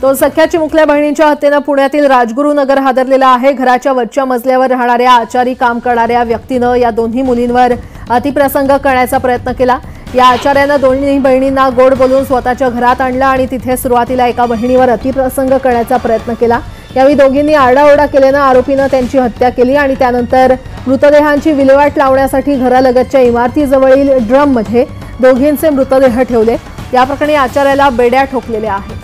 तो सख्या चिमुकल्या बहिणींच्या हत्येने पुण्यातील राजगुरुनगर हादरलेला आहे। घराच्या वरच्या मजल्यावर राहणाऱ्या आचारी काम करणाऱ्या व्यक्तीने या दोन्ही मुलींवर अतिप्रसंग करण्याचा प्रयत्न केला। या आचार्याने दोन्ही बहिणींना गोड बोलून स्वतःच्या घरात आणलं आणि तिथे सुरुवातीला एका बहिणीवर अतिप्रसंग करण्याचा प्रयत्न केला। यावेळी दोघींनी आरडाओरडा केल्याने आरोपीने त्यांची हत्या केली आणि त्यानंतर मृतदेहांची विल्हेवाट लावण्यासाठी घरालगतच्या इमारतीजवळील ड्रममध्ये दोघींचे मृतदेह ठेवले। या प्रकरणी आचार्याला बेड्या ठोकलेल्या आहेत।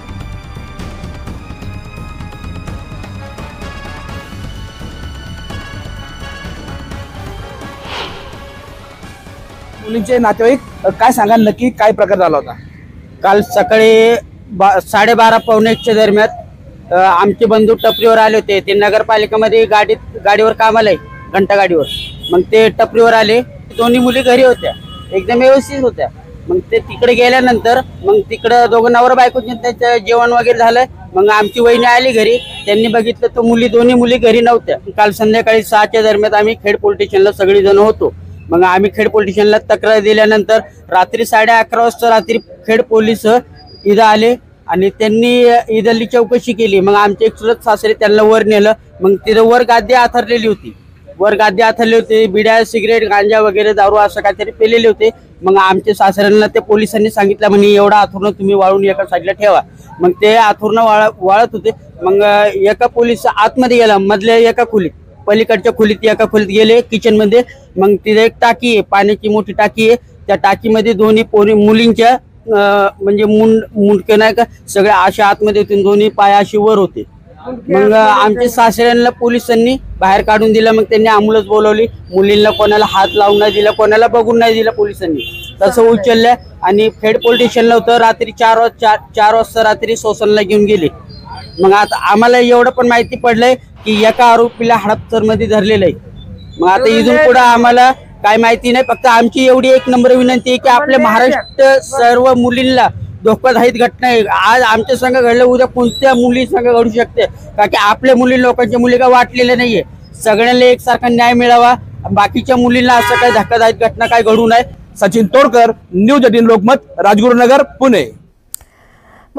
मुलींचे नातेवाईक काय सांगा, नक्की काय प्रकार झाला होता? काल सकाळी 12:30 पावणे 1च्या दरम्यान आमचे बंधू टपरीवर आले होते। ते नगरपालिकेमध्ये गाडीवर कामाला आहे, घंटा गाडीवर। मग ते टपरीवर आले, दोन्ही मुली घरी होत्या, एकदम व्यवस्थित होत्या। मग ते तिकडे गेल्यानंतर मग तिकडे दोघं नवरा बायको त्यांचं जेवण वगैरे झालं। मग आमची वहिनी आली घरी, त्यांनी बघितलं तर दोन्ही मुली घरी नव्हत्या। काल संध्याकाळी 6च्या दरम्यान आम्ही खेड पोलीस स्टेशनला सगळी जण होतो। मग आम्ही खेड पोलीस स्टेशनला तक्रार दिल्यानंतर रात्री 11:30 वाजता रात्री खेड पोलीस इथं आले आणि त्यांनी इथली चौकशी केली। मग आमचे एक चुलत सासरे त्यांना वर नेलं। मग तिथं वर गादी आथरलेली होती, बिड्या, सिगरेट, गांजा वगैरे दारू असं काहीतरी पेलेले होते। मग आमच्या सासऱ्यांना ते पोलिसांनी सांगितलं, म्हणे एवढा आथुर्ण तुम्ही वाळून एका साईडला ठेवा। मग ते आथुर्ण वाळत होते। मग एका पोलीस आतमध्ये गेला, मधल्या एका खोलीत, पलीकडच्या खोलीत एका खोलीत गेले किचन मध्ये। मग तिथे एक टाकी आहे, पाण्याची मोठी टाकी आहे। त्या टाकीमध्ये दोन्ही मुलींच्या म्हणजे मुंडके नाही का सगळ्या अशा आतमध्ये होते, दोन्ही पाय अशी वर होते। मग आमच्या सासऱ्यांना पोलिसांनी बाहेर काढून दिलं। मग त्यांनी ॲम्ब्युलन्स बोलवली। मुलींना कोणाला हात लावून नाही दिला, कोणाला बघून नाही दिला पोलिसांनी, तसं उचललं आणि खेड पोलीस स्टेशनला होतं। रात्री 4 वाजता रात्री सोसनला घेऊन गेले। मग आता आम्हाला एवढं पण माहिती पडलंय की एका आरोपीला हडपसर मध्ये धरलेलं आहे। मग आता इथून पुढे आम्हाला काय माहिती नाही, फक्त आमची एवढी एक नंबर विनंती आहे की आपल्या महाराष्ट्र सर्व मुलींना धोकादायक घटना आहे। आज आमच्या संघ घडलं, उद्या कोणत्या मुली संघ घडू शकते, का की आपल्या मुली लोकांच्या मुली का वाटलेल्या नाहीये। सगळ्यांना एकसारखा न्याय मिळावा, बाकीच्या मुलींना असं काही धक्कादायक घटना काय घडू नये। सचिन तोडकर, न्यूज 18 लोकमत, राजगुरुनगर, पुणे।